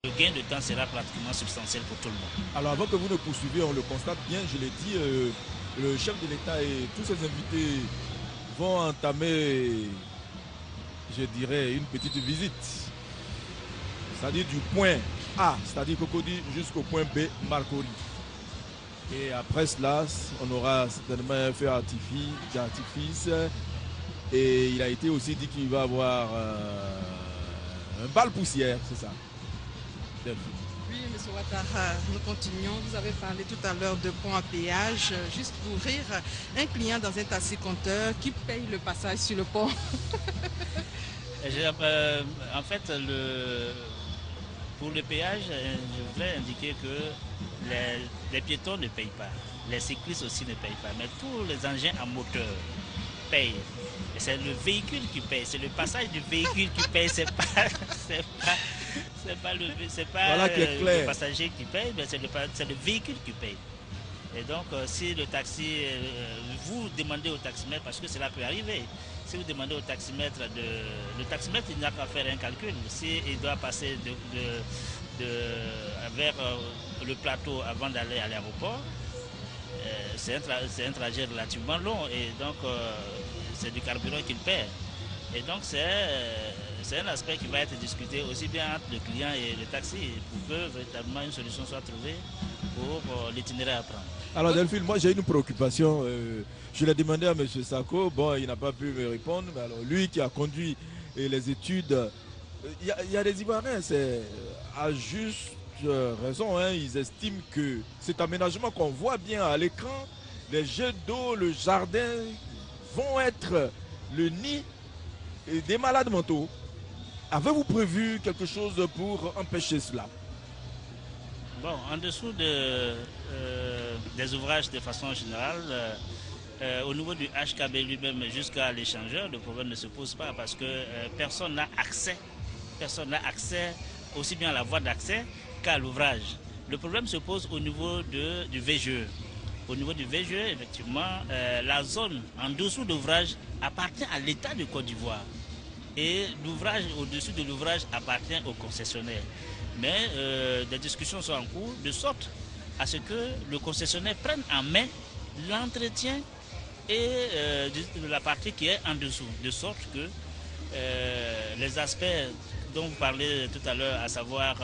Le gain de temps sera pratiquement substantiel pour tout le monde. Alors avant que vous ne poursuiviez, on le constate bien, je l'ai dit, le chef de l'État et tous ses invités vont entamer, je dirais, une petite visite. C'est-à-dire du point A, c'est-à-dire Cocody, jusqu'au point B, Marcory. Et après cela, on aura certainement un feu d'artifice. Et il a été aussi dit qu'il va avoir un bal poussière, c'est ça. Oui, M. Ouattara, nous continuons. Vous avez parlé tout à l'heure de pont à péage. Juste pour rire, un client dans un taxi-compteur qui paye le passage sur le pont. En fait, pour le péage, je voudrais indiquer que les piétons ne payent pas. Les cyclistes aussi ne payent pas. Mais tous les engins à moteur payent. C'est le véhicule qui paye. C'est le passage du véhicule qui paye. C'est pas le passager qui paye, mais c'est le véhicule qui paye. Et donc, si le taxi, vous demandez au taximètre, parce que cela peut arriver, si vous demandez au taximètre, le taximètre il n'a qu'à faire un calcul. S'il doit passer vers le plateau avant d'aller à l'aéroport, c'est un trajet relativement long et donc c'est du carburant qu'il paie. Et donc c'est un aspect qui va être discuté aussi bien entre le client et le taxi pour que véritablement une solution soit trouvée pour l'itinéraire à prendre. Alors Delphine, moi j'ai une préoccupation. Je l'ai demandé à M. Sako, bon il n'a pas pu me répondre, mais alors lui qui a conduit les études, il y a des Ivoiriens, c'est à juste raison, hein, ils estiment que cet aménagement qu'on voit bien à l'écran, les jets d'eau, le jardin vont être le nid des malades mentaux. Avez-vous prévu quelque chose pour empêcher cela? Bon, en dessous des ouvrages de façon générale, au niveau du HKB lui-même jusqu'à l'échangeur, le problème ne se pose pas parce que personne n'a accès aussi bien à la voie d'accès qu'à l'ouvrage. Le problème se pose au niveau du VGE. Au niveau du VGE, effectivement, la zone en dessous d'ouvrage appartient à l'État de Côte d'Ivoire. Et l'ouvrage au-dessus de l'ouvrage appartient au concessionnaire. Mais des discussions sont en cours de sorte à ce que le concessionnaire prenne en main l'entretien et de la partie qui est en dessous. De sorte que les aspects dont vous parlez tout à l'heure, à savoir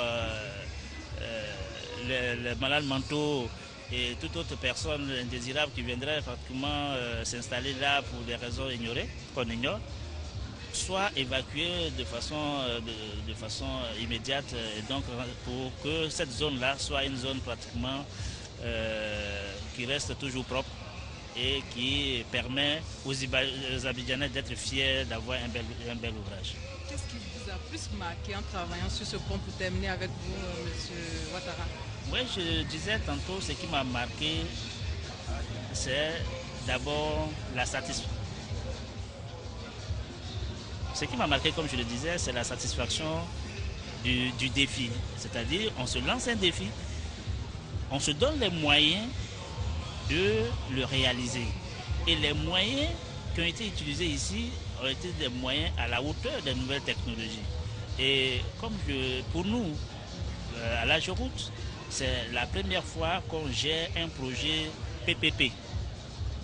les malades mentaux et toute autre personne indésirable qui viendrait pratiquement s'installer là pour des raisons ignorées, qu'on ignore, soit évacué de façon immédiate, et donc pour que cette zone-là soit une zone pratiquement qui reste toujours propre et qui permet aux Abidjanais d'être fiers d'avoir un bel ouvrage. Qu'est-ce qui vous a plus marqué en travaillant sur ce pont pour terminer avec vous, M. Ouattara? Oui, je disais tantôt, ce qui m'a marqué, c'est d'abord la satisfaction. Ce qui m'a marqué, comme je le disais, c'est la satisfaction du défi. C'est-à-dire, on se lance un défi, on se donne les moyens de le réaliser. Et les moyens qui ont été utilisés ici ont été des moyens à la hauteur des nouvelles technologies. Et comme pour nous, à l'AGEROUTE, c'est la première fois qu'on gère un projet PPP.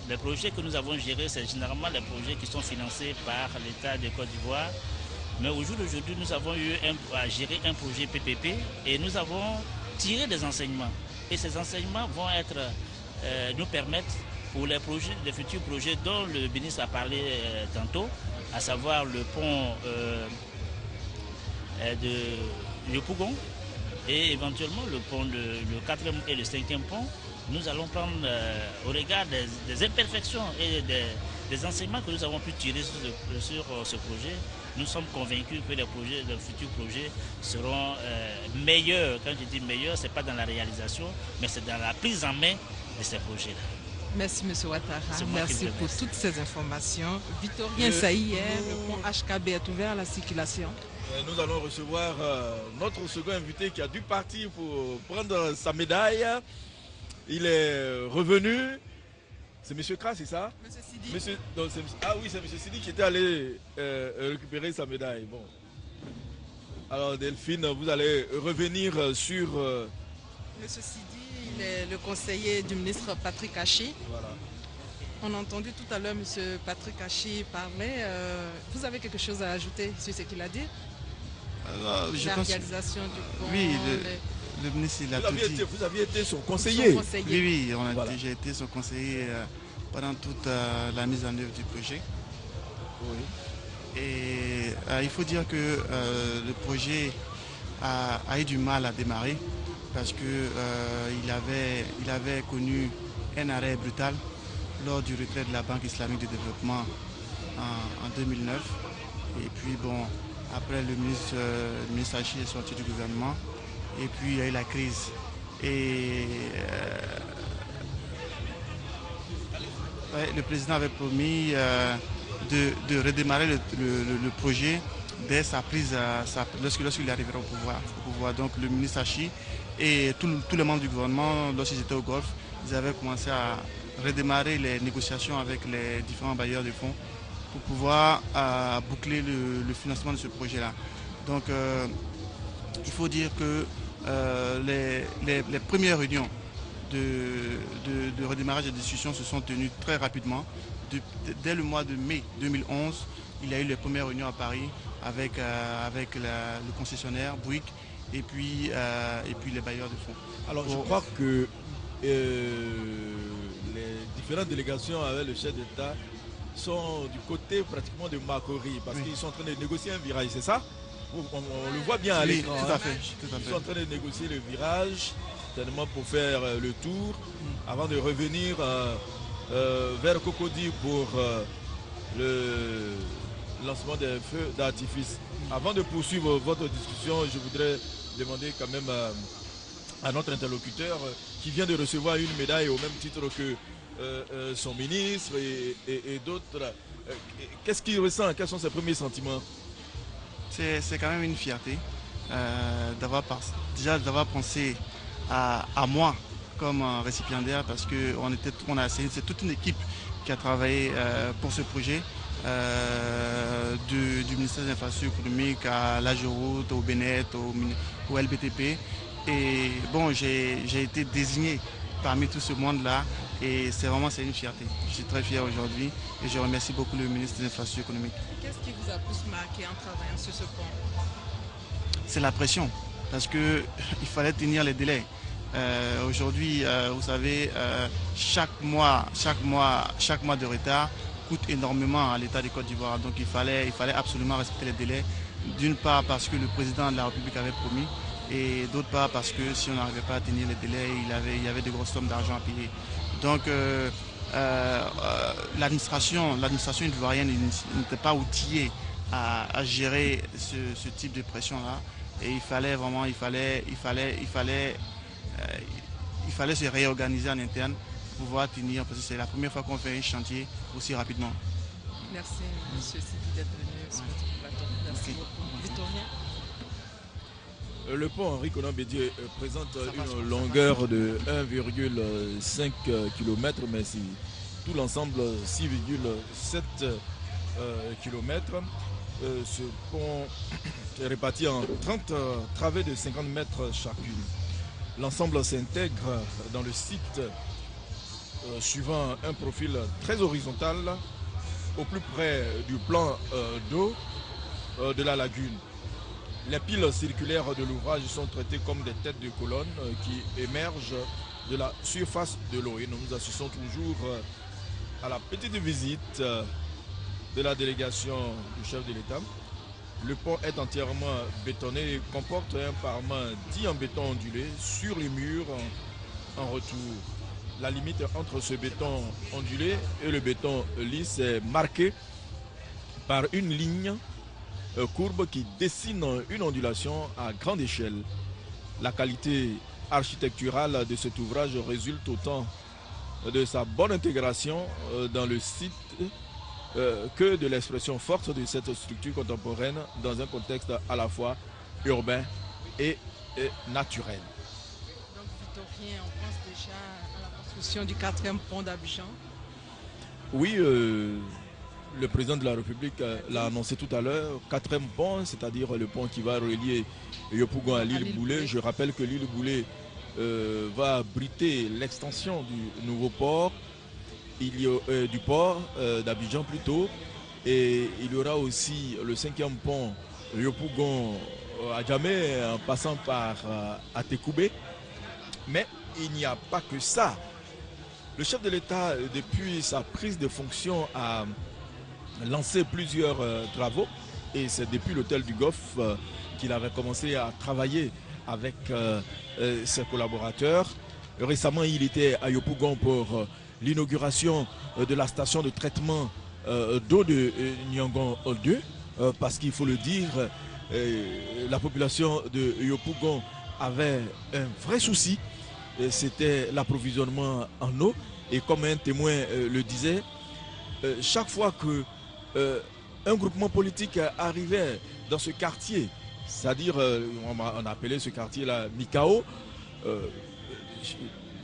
Les projets que nous avons gérés, c'est généralement les projets qui sont financés par l'État de Côte d'Ivoire. Mais au jour d'aujourd'hui, nous avons eu à gérer un projet PPP et nous avons tiré des enseignements. Et ces enseignements vont nous permettre pour les futurs projets dont le ministre a parlé tantôt, à savoir le pont de Yopougon et éventuellement le pont le 4e et le 5e pont. Nous allons prendre au regard des imperfections et des enseignements que nous avons pu tirer sur ce projet. Nous sommes convaincus que les futurs projets seront meilleurs. Quand je dis meilleurs, ce n'est pas dans la réalisation, mais c'est dans la prise en main de ces projets-là. Merci M. Ouattara, merci pour toutes ces informations. Victorien Saïe, le pont HKB est ouvert à la circulation. Nous allons recevoir notre second invité qui a dû partir pour prendre sa médaille. Il est revenu. C'est M. Kras, c'est ça? Monsieur Sidi. Ah oui, c'est M. Sidi qui était allé récupérer sa médaille. Bon. Alors Delphine, vous allez revenir sur... Monsieur Sidi, il est le conseiller du ministre Patrick Hachi. Voilà. On a entendu tout à l'heure M. Patrick Hachi parler. Vous avez quelque chose à ajouter sur ce qu'il a dit? La réalisation du pont. Oui, le ministre il a tout dit. Vous aviez été son conseiller. Oui, j'ai été son conseiller pendant toute la mise en œuvre du projet. Oui. Et il faut dire que le projet a eu du mal à démarrer parce qu'il avait connu un arrêt brutal lors du retrait de la Banque islamique de développement en 2009. Et puis bon, après le ministre Hachi est sorti du gouvernement et puis il y a eu la crise. Et le président avait promis de redémarrer le projet dès sa prise, lorsqu'il arrivera au pouvoir. Donc le ministre Hachi et tous les membres du gouvernement, lorsqu'ils étaient au Golfe, ils avaient commencé à redémarrer les négociations avec les différents bailleurs de fonds pour pouvoir boucler le financement de ce projet-là. Donc il faut dire que les premières réunions de redémarrage des discussions se sont tenues très rapidement. Dès le mois de mai 2011, il y a eu les premières réunions à Paris avec le concessionnaire Bouygues et puis les bailleurs de fonds. Alors je crois que les différentes délégations avec le chef d'État sont du côté pratiquement de Makori parce qu'ils sont en train de négocier un virage, c'est ça? On le voit bien à l'écran. Tout à fait. Ils sont en train de négocier le virage, tellement pour faire le tour, avant de revenir vers Cocody pour le lancement des feux d'artifice. Avant de poursuivre votre discussion, je voudrais demander quand même à notre interlocuteur qui vient de recevoir une médaille au même titre que son ministre et d'autres. Qu'est-ce qu'il ressent? Quels sont ses premiers sentiments? C'est quand même une fierté d'avoir pensé à moi comme récipiendaire parce que c'est toute une équipe qui a travaillé pour ce projet. Du ministère des Infrastructures économiques à l'AGEROUTE, au BNET, au LBTP. Et bon, j'ai été désigné parmi tout ce monde-là et c'est une fierté. Je suis très fier aujourd'hui et je remercie beaucoup le ministre des Infrastructures économiques. Qu'est-ce qui vous a plus marqué en travaillant sur ce pont? C'est la pression parce qu'il fallait tenir les délais. Aujourd'hui, vous savez, chaque mois de retard coûte énormément à l'État de Côte d'Ivoire. Donc il fallait absolument respecter les délais. D'une part parce que le président de la République avait promis et d'autre part parce que si on n'arrivait pas à tenir les délais, il y avait de grosses sommes d'argent à payer. Donc l'administration ivoirienne n'était pas outillée à gérer ce type de pression-là. Et il fallait se réorganiser en interne pour pouvoir tenir, parce que c'est la première fois qu'on fait un chantier aussi rapidement. Merci, M. Sidi, d'être venu sur notre plateau. Merci beaucoup. Victorien. Le pont Henri Konan Bédié présente une longueur de 1,5 km, mais c'est tout l'ensemble 6,7 km. Ce pont est réparti en 30 travées de 50 mètres chacune. L'ensemble s'intègre dans le site suivant un profil très horizontal au plus près du plan d'eau de la lagune. Les piles circulaires de l'ouvrage sont traitées comme des têtes de colonnes qui émergent de la surface de l'eau. Et nous assistons toujours à la petite visite de la délégation du chef de l'État. Le pont est entièrement bétonné et comporte un parement dit en béton ondulé sur les murs en retour. La limite entre ce béton ondulé et le béton lisse est marquée par une ligne courbe qui dessine une ondulation à grande échelle. La qualité architecturale de cet ouvrage résulte autant de sa bonne intégration dans le site que de l'expression forte de cette structure contemporaine dans un contexte à la fois urbain et naturel. Donc Victorien, on pense déjà à la construction du 4e pont d'Abidjan. Oui, le président de la République l'a annoncé tout à l'heure, 4e pont, c'est-à-dire le pont qui va relier Yopougon à l'île Boulay. Je rappelle que l'île Boulay va abriter l'extension du nouveau port, du port d'Abidjan plutôt, et il y aura aussi le 5e pont Yopougon à Djamé en passant par Atekoubé. Mais il n'y a pas que ça. Le chef de l'État, depuis sa prise de fonction, a lancé plusieurs travaux, et c'est depuis l'hôtel du Golfe qu'il avait commencé à travailler avec ses collaborateurs. Récemment, il était à Yopougon pour l'inauguration de la station de traitement d'eau de Nyangon 2, parce qu'il faut le dire, la population de Yopougon avait un vrai souci, c'était l'approvisionnement en eau. Et comme un témoin le disait, chaque fois que un groupement politique arrivait dans ce quartier, c'est-à-dire, on a appelé ce quartier-là Mikao,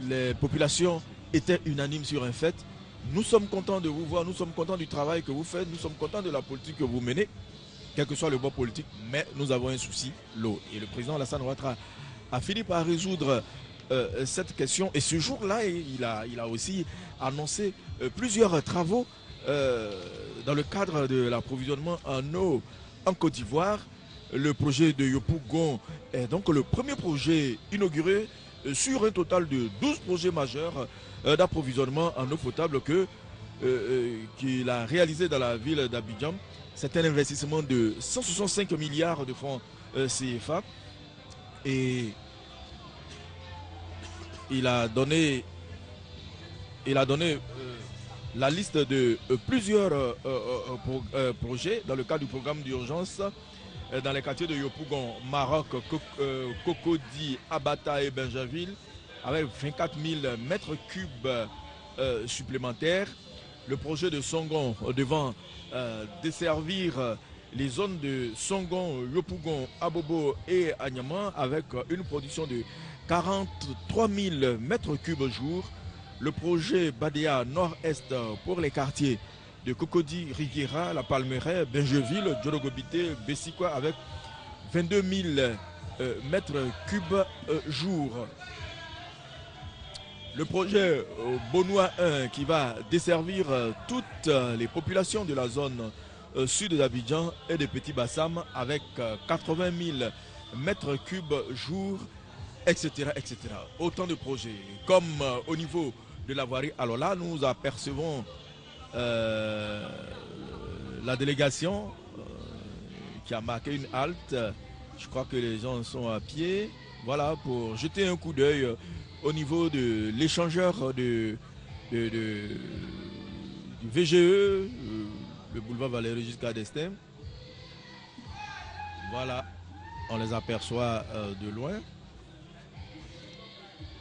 les populations étaient unanimes sur un fait. Nous sommes contents de vous voir, nous sommes contents du travail que vous faites, nous sommes contents de la politique que vous menez, quel que soit le bord politique, mais nous avons un souci, l'eau. Et le président Alassane Ouattara a fini par résoudre cette question. Et ce jour-là, il a aussi annoncé plusieurs travaux dans le cadre de l'approvisionnement en eau en Côte d'Ivoire. Le projet de Yopougon est donc le premier projet inauguré sur un total de 12 projets majeurs d'approvisionnement en eau potable qu'il a réalisé dans la ville d'Abidjan. C'est un investissement de 165 milliards de francs CFA. Et il a donné la liste de plusieurs projets dans le cadre du programme d'urgence dans les quartiers de Yopougon, Maroc, Cocody, Abata et Benjaville, avec 24 000 mètres cubes supplémentaires. Le projet de Songon devant desservir les zones de Songon, Yopougon, Abobo et Agnaman avec une production de 43 000 mètres cubes jour. Le projet Badea Nord-Est pour les quartiers de Cocody, Riviera, La Palmeraie, Benjeville, Djologobité, Bessikwa avec 22 000 mètres cubes jour. Le projet Bonois 1 qui va desservir toutes les populations de la zone sud d'Abidjan et de Petit Bassam avec 80 000 mètres cubes jour, etc., etc. Autant de projets. Comme au niveau de la voirie, alors là, nous apercevons la délégation qui a marqué une halte. Je crois que les gens sont à pied. Voilà, pour jeter un coup d'œil au niveau de l'échangeur du VGE, le boulevard Valéry jusqu'à Destin. Voilà, on les aperçoit de loin.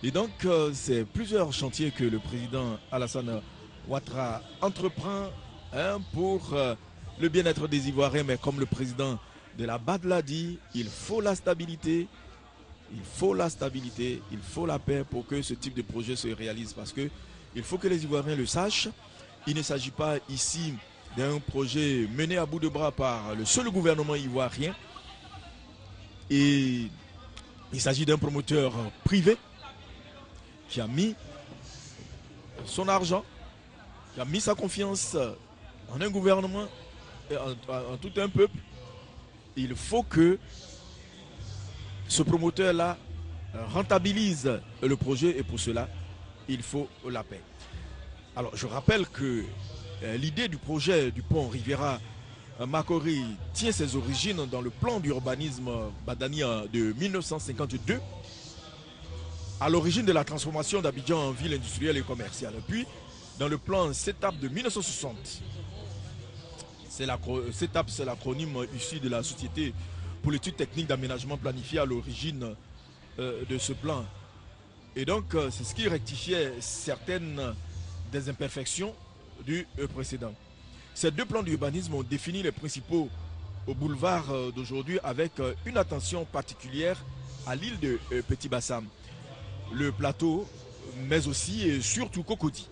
Et donc, c'est plusieurs chantiers que le président Alassane Ouattara entreprend pour le bien-être des Ivoiriens. Mais comme le président de la BAD l'a dit, il faut la stabilité, il faut la stabilité, il faut la paix pour que ce type de projet se réalise. Parce qu'il faut que les Ivoiriens le sachent. Il ne s'agit pas ici d'un projet mené à bout de bras par le seul gouvernement ivoirien. Et il s'agit d'un promoteur privé qui a mis son argent, qui a mis sa confiance en un gouvernement et en tout un peuple. Il faut que ce promoteur-là rentabilise le projet et pour cela, il faut la paix. Alors, je rappelle que l'idée du projet du pont Riviera Makori tient ses origines dans le plan d'urbanisme badanien de 1952, à l'origine de la transformation d'Abidjan en ville industrielle et commerciale. Puis, dans le plan CETAP de 1960, CETAP, c'est l'acronyme issu de la Société pour l'étude technique d'aménagement planifié à l'origine de ce plan. Et donc, c'est ce qui rectifiait certaines des imperfections du précédent. Ces deux plans d'urbanisme ont défini les principaux boulevards d'aujourd'hui avec une attention particulière à l'île de Petit Bassam, le plateau, mais aussi et surtout Cocody.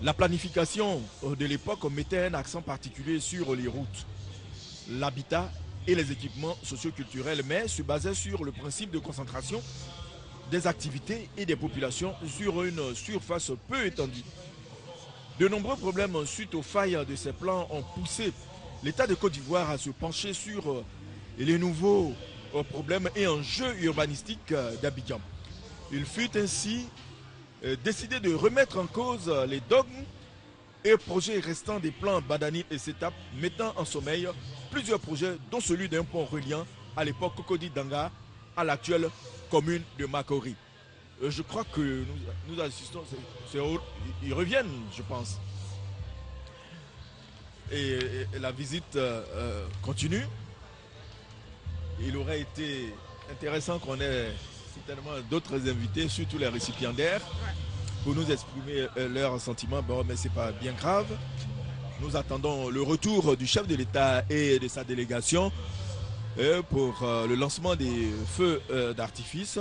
La planification de l'époque mettait un accent particulier sur les routes, l'habitat et les équipements socioculturels, mais se basait sur le principe de concentration des activités et des populations sur une surface peu étendue. De nombreux problèmes suite aux failles de ces plans ont poussé l'État de Côte d'Ivoire à se pencher sur les nouveaux problèmes et enjeux urbanistiques d'Abidjan. Il fut ainsi décidé de remettre en cause les dogmes et projets restants des plans Badani et SETAP, mettant en sommeil plusieurs projets, dont celui d'un pont reliant à l'époque Cocody Danga à l'actuelle commune de Makori. Je crois que nous assistons, ils reviennent, je pense. Et la visite continue. Il aurait été intéressant qu'on ait certainement d'autres invités, surtout les récipiendaires, pour nous exprimer leurs sentiments. Bon, mais c'est pas bien grave. Nous attendons le retour du chef de l'État et de sa délégation pour le lancement des feux d'artifice.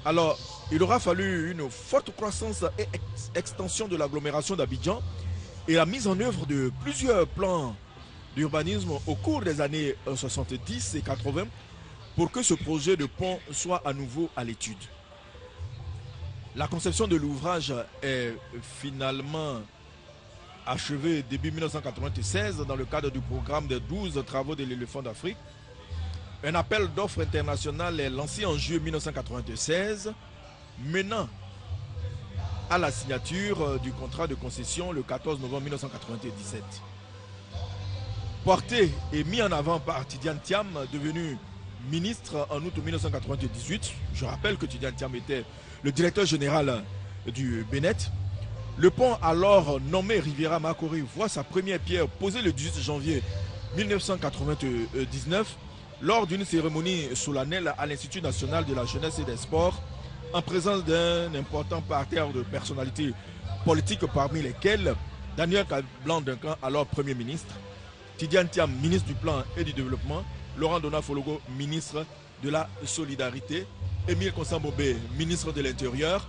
Alors, il aura fallu une forte croissance et extension de l'agglomération d'Abidjan et la mise en œuvre de plusieurs plans d'urbanisme au cours des années 70 et 80 pour que ce projet de pont soit à nouveau à l'étude. La conception de l'ouvrage est finalement achevée début 1996 dans le cadre du programme des 12 travaux de l'éléphant d'Afrique. Un appel d'offres international est lancé en juillet 1996, menant à la signature du contrat de concession le 14 novembre 1997. Porté et mis en avant par Tidiane Thiam, devenu ministre en août 1998, je rappelle que Tidiane Thiam était le directeur général du Bénet. Le pont alors nommé Riviera Makori voit sa première pierre posée le 18 janvier 1999 lors d'une cérémonie solennelle à l'Institut national de la jeunesse et des sports en présence d'un important parterre de personnalités politiques parmi lesquelles Daniel Kablan-Duncan, alors Premier ministre, Tidiane Thiam, ministre du Plan et du Développement, Laurent Dona Fologo, ministre de la Solidarité, Émile Konsambobé, ministre de l'Intérieur,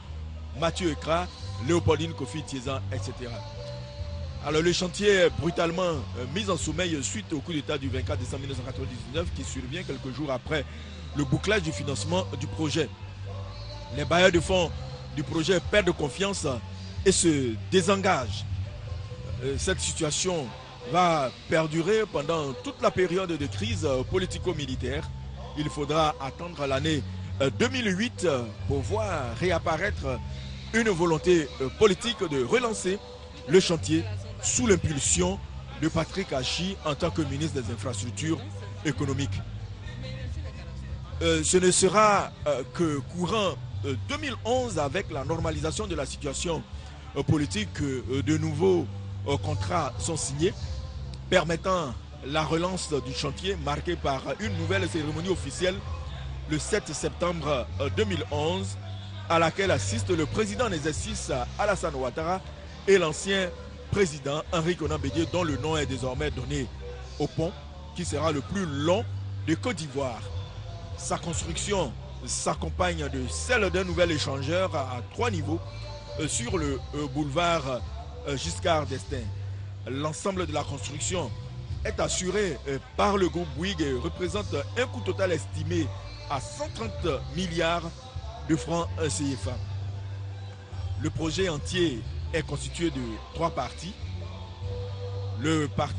Mathieu Ekra, Léopoldine Kofi Tiezan, etc. Alors le chantier est brutalement mis en sommeil suite au coup d'État du 24 décembre 1999 qui survient quelques jours après le bouclage du financement du projet. Les bailleurs de fonds du projet perdent confiance et se désengagent. Cette situation va perdurer pendant toute la période de crise politico-militaire. Il faudra attendre l'année 2008 pour voir réapparaître une volonté politique de relancer le chantier sous l'impulsion de Patrick Hachi en tant que ministre des Infrastructures économiques. Ce ne sera que courant 2011 avec la normalisation de la situation politique que de nouveaux contrats sont signés permettant la relance du chantier marqué par une nouvelle cérémonie officielle le 7 septembre 2011 à laquelle assiste le président en exercice Alassane Ouattara et l'ancien président Henri Konan Bédié dont le nom est désormais donné au pont qui sera le plus long de Côte d'Ivoire. Sa construction s'accompagne de celle d'un nouvel échangeur à 3 niveaux sur le boulevard Giscard d'Estaing. L'ensemble de la construction est assuré par le groupe Bouygues et représente un coût total estimé à 130 milliards de francs CFA. Le projet entier est constitué de 3 parties.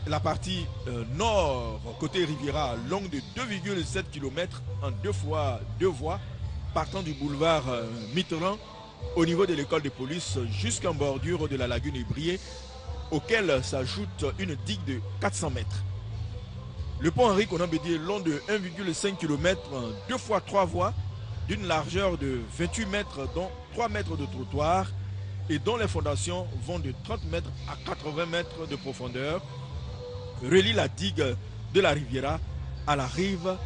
La partie nord, côté Riviera, longue de 2,7 km en 2 fois 2 voies, partant du boulevard Mitterrand au niveau de l'école de police jusqu'en bordure de la lagune Ibrié, auquel s'ajoute une digue de 400 mètres. Le pont Henri Konan Bédié, long de 1,5 km en 2 fois 3 voies, d'une largeur de 28 mètres, dont 3 mètres de trottoir, et dont les fondations vont de 30 mètres à 80 mètres de profondeur, relie la digue de la Riviera à la rive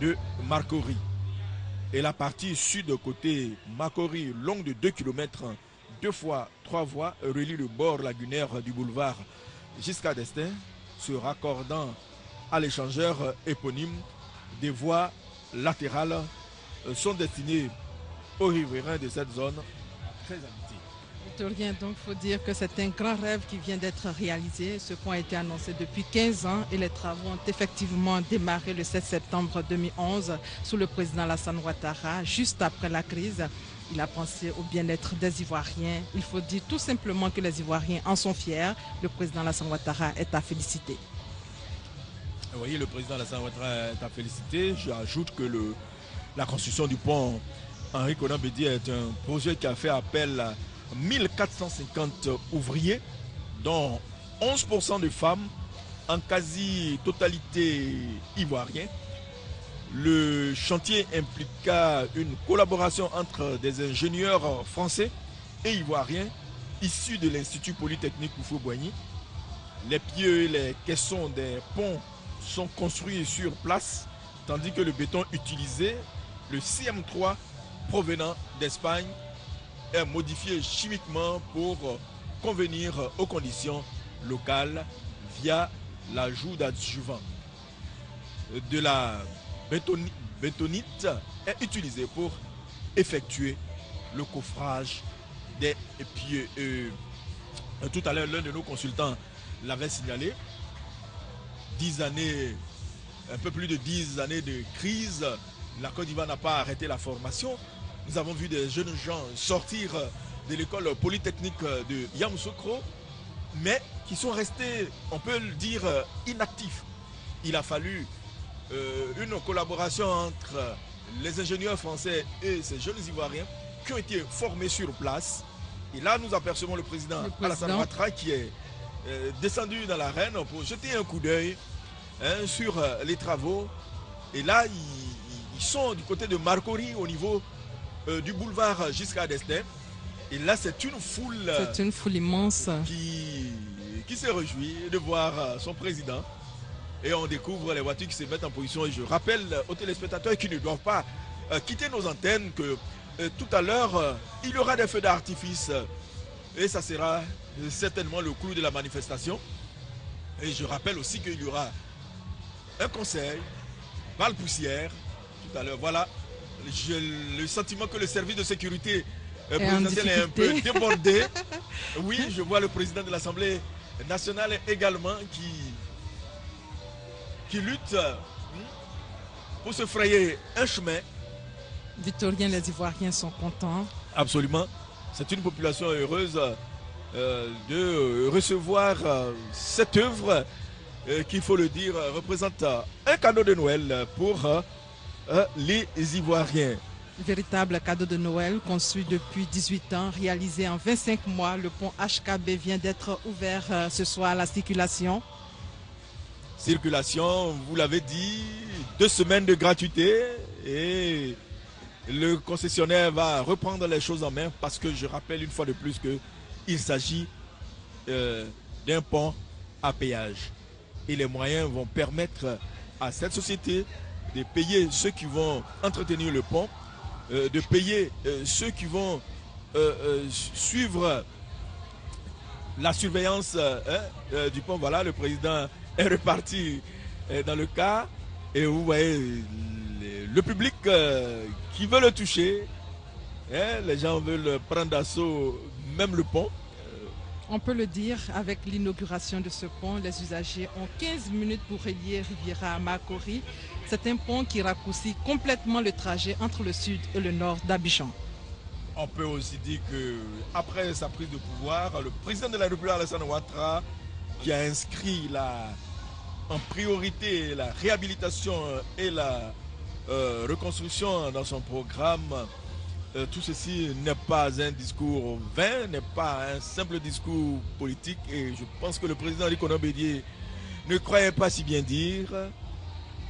de Makori. Et la partie sud côté Makori, longue de 2 km, 2 fois 3 voies, relie le bord lagunaire du boulevard Giscard d'Estaing, se raccordant à l'échangeur éponyme. Des voies latérales sont destinées aux riverains de cette zone très habitée. Victorien, donc il faut dire que c'est un grand rêve qui vient d'être réalisé. Ce pont a été annoncé depuis 15 ans et les travaux ont effectivement démarré le 7 septembre 2011 sous le président Alassane Ouattara, juste après la crise. Il a pensé au bien-être des Ivoiriens. Il faut dire tout simplement que les Ivoiriens en sont fiers. Le président Alassane Ouattara est à féliciter. Vous voyez, le président Alassane Ouattara est à féliciter. J'ajoute que la construction du pont Henri Konan Bédié est un projet qui a fait appel à 1450 ouvriers, dont 11% de femmes, en quasi-totalité ivoiriens. Le chantier impliqua une collaboration entre des ingénieurs français et ivoiriens issus de l'Institut Polytechnique Houphouët-Boigny. Les pieux et les caissons des ponts sont construits sur place, tandis que le béton utilisé, le CM3 provenant d'Espagne, est modifié chimiquement pour convenir aux conditions locales via l'ajout d'adjuvants. De la bétonite est utilisée pour effectuer le coffrage des pieux. Tout à l'heure, l'un de nos consultants l'avait signalé. 10 années, un peu plus de 10 années de crise, la Côte d'Ivoire n'a pas arrêté la formation. Nous avons vu des jeunes gens sortir de l'école polytechnique de Yamoussoukro, mais qui sont restés, on peut le dire, inactifs. Il a fallu une collaboration entre les ingénieurs français et ces jeunes Ivoiriens qui ont été formés sur place. Et là, nous apercevons le président Alassane Ouattara qui est descendu dans l'arène pour jeter un coup d'œil sur les travaux. Et là, ils sont du côté de Marcory au niveau du boulevard jusqu'à Destin. Et là, c'est une foule. C'est une foule immense qui se réjouit de voir son président. Et on découvre les voitures qui se mettent en position. Et je rappelle aux téléspectateurs qui ne doivent pas quitter nos antennes que tout à l'heure, il y aura des feux d'artifice. Et ça sera certainement le clou de la manifestation. Et je rappelle aussi qu'il y aura un conseil, balle-poussière, tout à l'heure. Voilà, j'ai le sentiment que le service de sécurité présidentiel est un peu débordé. Oui, je vois le président de l'Assemblée nationale également qui lutte pour se frayer un chemin. Victorien, les Ivoiriens sont contents. Absolument. C'est une population heureuse de recevoir cette œuvre qui, il faut le dire, représente un cadeau de Noël pour les Ivoiriens. Véritable cadeau de Noël conçu depuis 18 ans, réalisé en 25 mois. Le pont HKB vient d'être ouvert ce soir à la circulation. Circulation, vous l'avez dit, 2 semaines de gratuité et le concessionnaire va reprendre les choses en main parce que je rappelle une fois de plus qu'il s'agit d'un pont à péage. Et les moyens vont permettre à cette société de payer ceux qui vont entretenir le pont, de payer ceux qui vont suivre la surveillance du pont. Voilà, le président est reparti dans le cas. Et vous voyez le public qui veut le toucher. Les gens veulent prendre d'assaut même le pont. On peut le dire, avec l'inauguration de ce pont, les usagers ont 15 minutes pour relier Riviera à Marcory. C'est un pont qui raccourcit complètement le trajet entre le sud et le nord d'Abidjan. On peut aussi dire qu'après sa prise de pouvoir, le président de la République, Alassane Ouattara, qui a inscrit en priorité la réhabilitation et la reconstruction dans son programme, tout ceci n'est pas un discours vain, n'est pas un simple discours politique. Et je pense que le président Henri Konan Bédié ne croyait pas si bien dire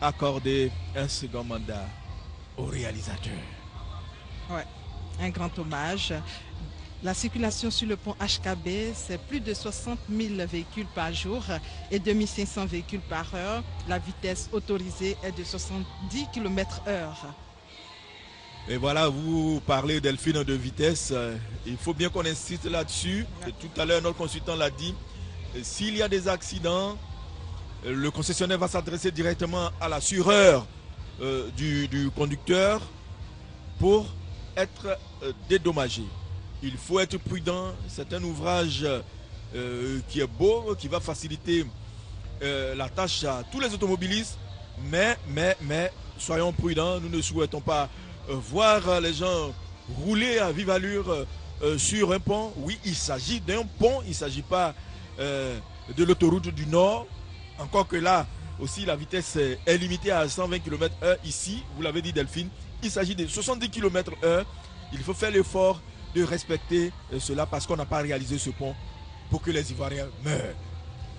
accorder un second mandat au réalisateur. Ouais, un grand hommage. La circulation sur le pont HKB, c'est plus de 60 000 véhicules par jour et 2500 véhicules par heure. La vitesse autorisée est de 70 km/h. Et voilà, vous parlez, Delphine, de vitesse. Il faut bien qu'on insiste là-dessus. Tout à l'heure, notre consultant l'a dit. S'il y a des accidents, le concessionnaire va s'adresser directement à l'assureur du conducteur pour être dédommagé. Il faut être prudent. C'est un ouvrage qui est beau, qui va faciliter la tâche à tous les automobilistes. Mais, soyons prudents. Nous ne souhaitons pas voir les gens rouler à vive allure sur un pont. Oui, il s'agit d'un pont. Il ne s'agit pas de l'autoroute du Nord. Encore que là aussi, la vitesse est limitée à 120 km/h. Ici, vous l'avez dit Delphine, il s'agit de 70 km/h. Il faut faire l'effort de respecter cela parce qu'on n'a pas réalisé ce pont pour que les Ivoiriens meurent.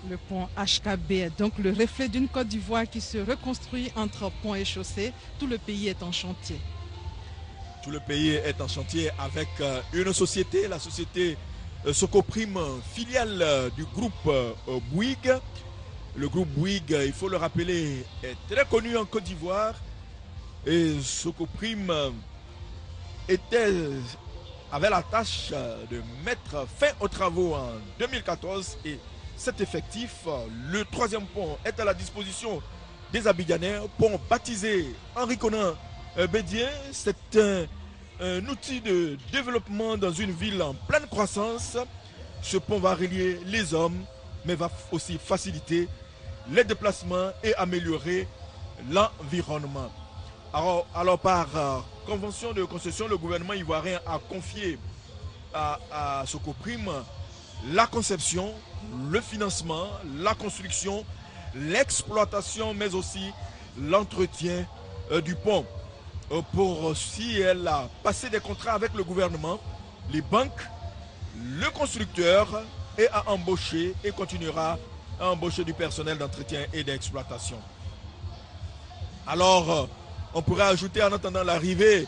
Le pont HKB est donc le reflet d'une Côte d'Ivoire qui se reconstruit entre pont et chaussée. Tout le pays est en chantier. Tout le pays est en chantier avec une société, la société Socoprim, filiale du groupe Bouygues. Le groupe Bouygues, il faut le rappeler, est très connu en Côte d'Ivoire. Et Socoprim avait la tâche de mettre fin aux travaux en 2014 et cet effectif, le troisième pont, est à la disposition des Abidjanais. Pont baptisé Henri Konan Bédier, c'est un outil de développement dans une ville en pleine croissance. Ce pont va relier les hommes, mais va aussi faciliter les déplacements et améliorer l'environnement. Alors par convention de concession, le gouvernement ivoirien a confié à Socoprim la conception, le financement, la construction, l'exploitation, mais aussi l'entretien du pont. Pour si elle a passé des contrats avec le gouvernement, les banques, le constructeur, et a embauché et continuera à embaucher du personnel d'entretien et d'exploitation. Alors, on pourrait ajouter en attendant l'arrivée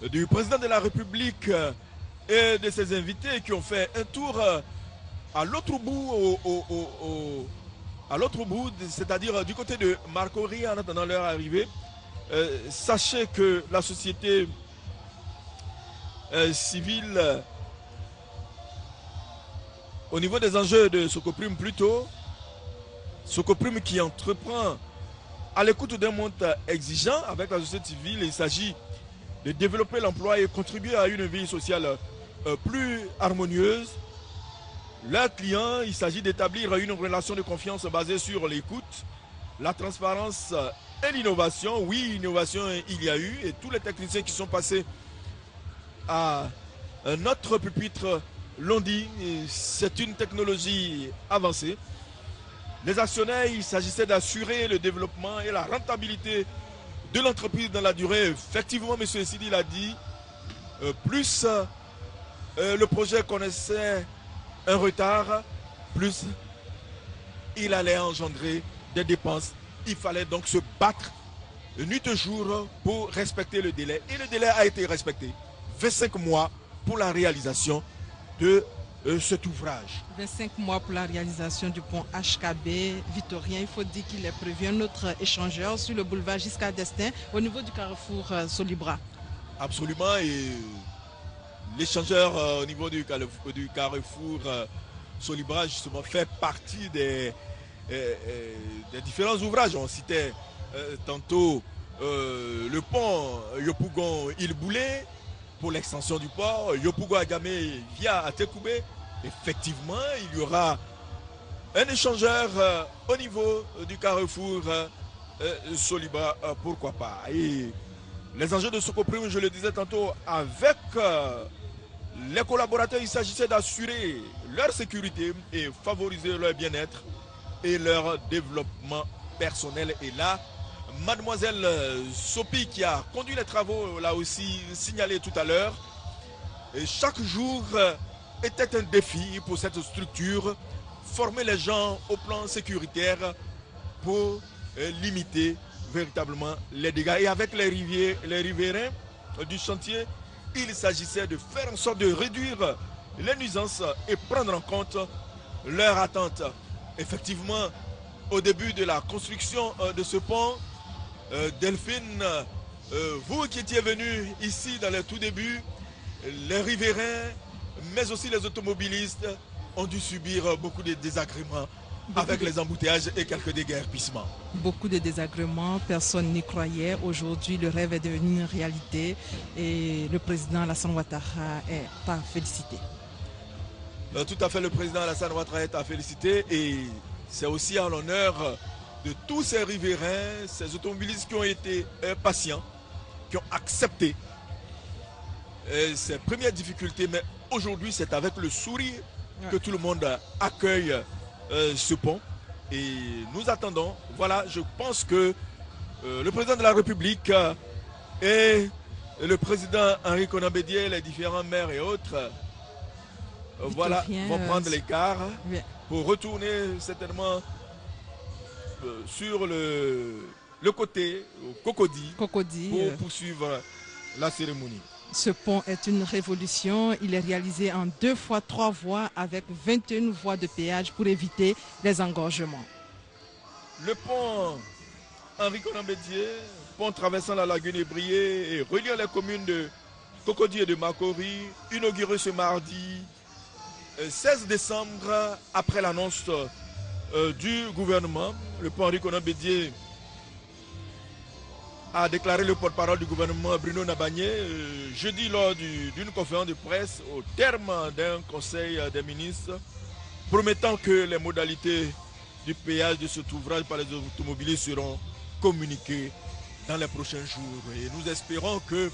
du président de la République et de ses invités qui ont fait un tour à l'autre bout, c'est-à-dire du côté de Marcory en attendant leur arrivée. Sachez que la société civile, au niveau des enjeux de Socoprim plutôt, Socoprim qui entreprend à l'écoute d'un monde exigeant avec la société civile, il s'agit de développer l'emploi et contribuer à une vie sociale plus harmonieuse. Leurs clients, il s'agit d'établir une relation de confiance basée sur l'écoute, la transparence et l'innovation. Oui, innovation il y a eu et tous les techniciens qui sont passés à notre pupitre l'ont dit, c'est une technologie avancée. Les actionnaires, il s'agissait d'assurer le développement et la rentabilité de l'entreprise dans la durée. Effectivement, M. Sidi l'a dit, plus le projet connaissait un retard, plus il allait engendrer des dépenses. Il fallait donc se battre nuit et jour pour respecter le délai. Et le délai a été respecté. 25 mois pour la réalisation de cet ouvrage. 25 mois pour la réalisation du pont HKB Victorien. Il faut dire qu'il est prévu un autre échangeur sur le boulevard Giscard d'Estaing au niveau du carrefour Solibra. Absolument. Et l'échangeur au niveau du carrefour Solibra justement fait partie des différents ouvrages. On citait tantôt le pont Yopougon-Ilboulé pour l'extension du port, Yopougon-Agame via Atekoubé. Effectivement, il y aura un échangeur au niveau du carrefour Solibra, pourquoi pas. Et les enjeux de Socoprim, je le disais tantôt, avec les collaborateurs, il s'agissait d'assurer leur sécurité et favoriser leur bien-être et leur développement personnel. Et là, mademoiselle Sopi, qui a conduit les travaux, l'a aussi signalé tout à l'heure, chaque jour était un défi pour cette structure, former les gens au plan sécuritaire pour limiter véritablement les dégâts. Et avec les riverains du chantier, il s'agissait de faire en sorte de réduire les nuisances et prendre en compte leurs attentes. Effectivement, au début de la construction de ce pont, Delphine, vous qui étiez venu ici dans les tout débuts, les riverains, mais aussi les automobilistes ont dû subir beaucoup de désagréments avec les embouteillages et quelques déguerpissements. Beaucoup de désagréments, personne n'y croyait. Aujourd'hui, le rêve est devenu une réalité et le président Alassane Ouattara est à féliciter. Tout à fait, le président Alassane Ouattara est à féliciter et c'est aussi en l'honneur de tous ces riverains, ces automobilistes qui ont été patients, qui ont accepté ces premières difficultés, mais aujourd'hui c'est avec le sourire que tout le monde accueille ce pont et nous attendons. Voilà, je pense que le président de la République et le président Henri Konan Bédié, les différents maires et autres, voilà, vont prendre l'écart pour retourner certainement sur le côté Cocody pour poursuivre la cérémonie. Ce pont est une révolution. Il est réalisé en 2 fois 3 voies avec 21 voies de péage pour éviter les engorgements. Le pont Henri Konan Bédié, pont traversant la lagune Ébrié et reliant les communes de Cocody et de Makori, inauguré ce mardi 16 décembre après l'annonce du gouvernement. Le pont Henri Konan Bédié a déclaré le porte-parole du gouvernement Bruno Nabagné jeudi lors d'une conférence de presse au terme d'un conseil des ministres promettant que les modalités du péage de cet ouvrage par les automobilistes seront communiquées dans les prochains jours. Et nous espérons que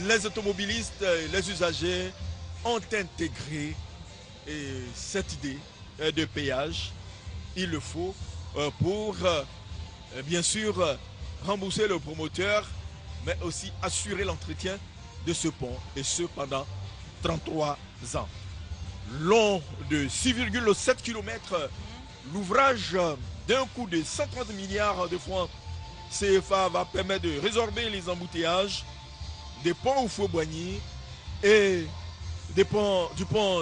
les automobilistes et les usagers ont intégré cette idée de péage. Il le faut pour bien sûr rembourser le promoteur, mais aussi assurer l'entretien de ce pont, et ce pendant 33 ans. Long de 6,7 km, l'ouvrage d'un coût de 130 milliards de francs CFA va permettre de résorber les embouteillages des ponts Oufoué-Boigny et du pont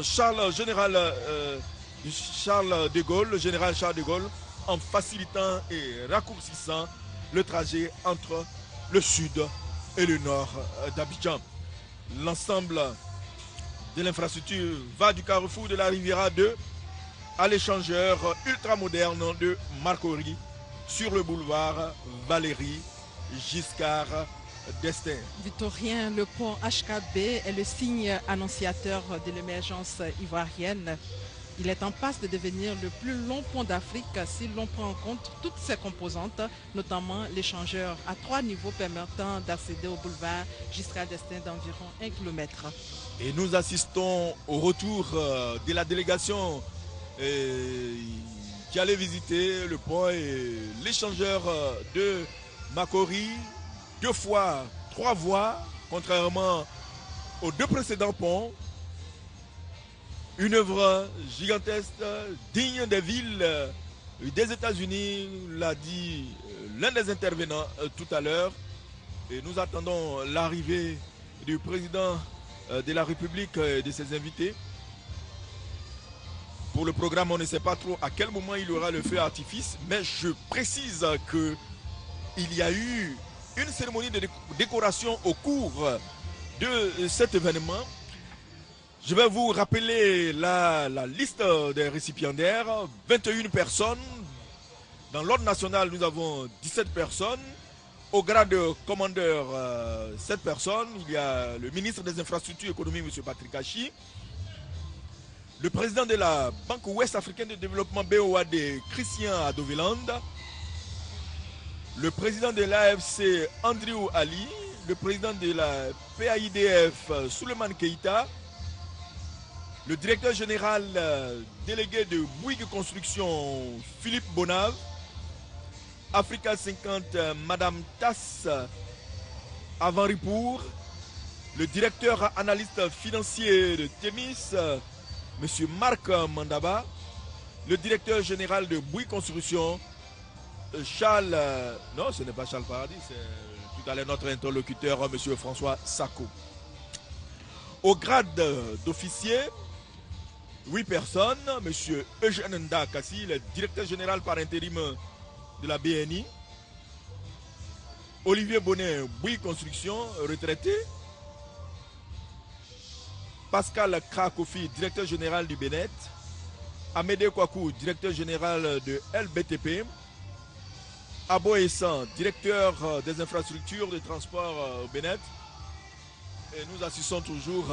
Charles de Gaulle, le général Charles de Gaulle, en facilitant et raccourcissant le trajet entre le sud et le nord d'Abidjan. L'ensemble de l'infrastructure va du carrefour de la Riviera 2 à l'échangeur ultramoderne de Marcory sur le boulevard Valéry Giscard d'Estaing. Victorien, le pont HKB est le signe annonciateur de l'émergence ivoirienne. Il est en passe de devenir le plus long pont d'Afrique si l'on prend en compte toutes ses composantes, notamment l'échangeur à 3 niveaux permettant d'accéder au boulevard Giscard d'Estaing d'environ 1 km. Et nous assistons au retour de la délégation qui allait visiter le pont et l'échangeur de Makori, 2 fois 3 voies, contrairement aux 2 précédents ponts. Une œuvre gigantesque, digne des villes des États-Unis, l'a dit l'un des intervenants tout à l'heure. Et nous attendons l'arrivée du président de la République et de ses invités. Pour le programme, on ne sait pas trop à quel moment il y aura le feu d'artifice, mais je précise qu'il y a eu une cérémonie de décoration au cours de cet événement. Je vais vous rappeler la liste des récipiendaires. 21 personnes. Dans l'ordre national, nous avons 17 personnes. Au grade de commandeur, 7 personnes. Il y a le ministre des Infrastructures économiques, M. Patrick Hachi. Le président de la Banque Ouest Africaine de Développement, BOAD, Christian Adoviland. Le président de l'AFC, Andrew Ali. Le président de la PAIDF, Souleymane Keïta. Le directeur général délégué de Bouygues Construction, Philippe Bonave. Africa 50, Madame Tass Avanripour. Le directeur analyste financier de Thémis, Monsieur Marc Mandaba. Le directeur général de Bouygues Construction, Charles... non, ce n'est pas Charles Paradis, c'est tout à l'heure notre interlocuteur, Monsieur François Sako. Au grade d'officier, 8 personnes, M. Eugène Ndakassi, le directeur général par intérim de la BNI. Olivier Bonnet, Bouygues Construction, retraité. Pascal Krakofi, directeur général du Bénet. Amédée Kouakou, directeur général de LBTP. Abo Essan, directeur des infrastructures de transport au Bénin. Et nous assistons toujours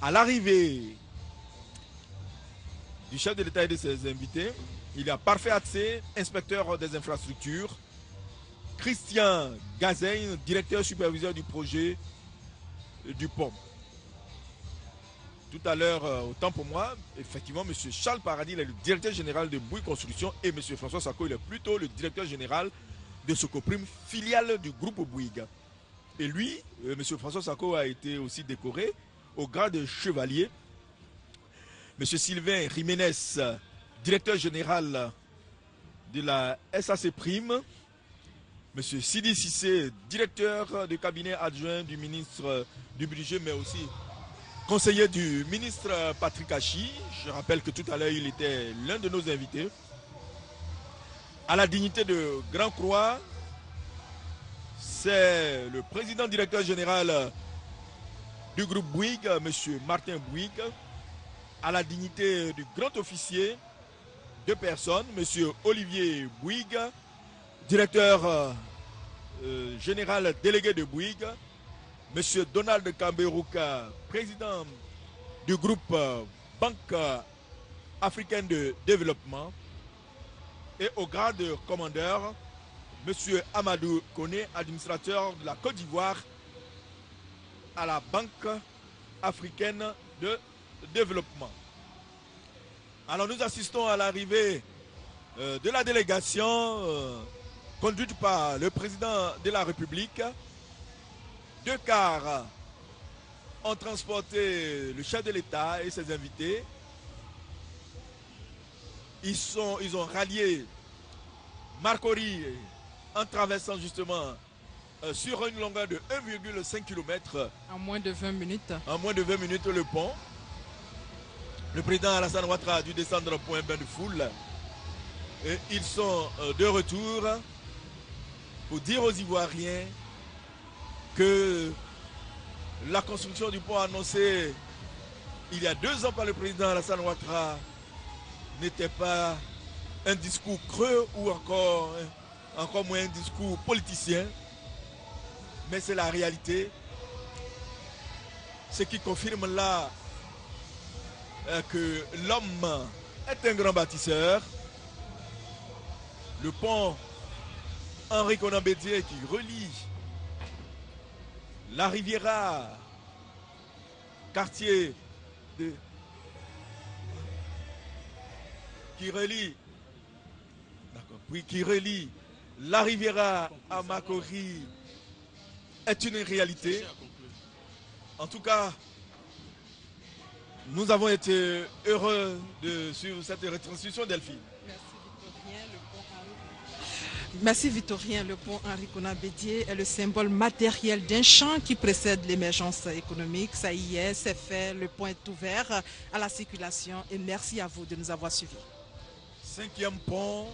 à l'arrivée du chef de l'État et de ses invités. Il y a Parfait Accès, inspecteur des infrastructures. Christian Gazein, directeur superviseur du projet du pont. Tout à l'heure, autant pour moi, effectivement, M. Charles Paradis, il est le directeur général de Bouygues Construction et M. François Sako, il est plutôt le directeur général de Socoprim, filiale du groupe Bouygues. Et lui, M. François Sako a été aussi décoré au grade de chevalier. M. Sylvain Jiménez, directeur général de la SAC Prime. M. Sidi Sissé, directeur de cabinet adjoint du ministre du budget, mais aussi conseiller du ministre Patrick Hachi. Je rappelle que tout à l'heure, il était l'un de nos invités. À la dignité de Grand Croix, c'est le président directeur général du groupe Bouygues, M. Martin Bouygues. À la dignité du grand officier, 2 personnes, M. Olivier Bouygues, directeur général délégué de Bouygues, M. Donald Kamberouka, président du groupe Banque africaine de développement, et au grade de commandeur, M. Amadou Kone, administrateur de la Côte d'Ivoire à la Banque africaine de développement. Alors nous assistons à l'arrivée de la délégation conduite par le président de la République. 2 cars ont transporté le chef de l'État et ses invités. Ils ont rallié Marcory en traversant justement sur une longueur de 1,5 km. En moins de 20 minutes. En moins de 20 minutes le pont. Le président Alassane Ouattara a dû descendre pour un bain de foule. Et ils sont de retour pour dire aux Ivoiriens que la construction du pont annoncée il y a 2 ans par le président Alassane Ouattara n'était pas un discours creux ou encore moins un discours politicien, mais c'est la réalité. Ce qui confirme là que l'homme est un grand bâtisseur. Le pont Henri Konan Bédié qui relie la Riviera, quartier de... qui relie la Riviera à Makori est une réalité. En tout cas, nous avons été heureux de suivre cette retransmission, Delphine. Merci Victorien. Le pont Henri Konan Bédié est le symbole matériel d'un champ qui précède l'émergence économique. Ça y est, c'est fait. Le pont est ouvert à la circulation et merci à vous de nous avoir suivis. 5e pont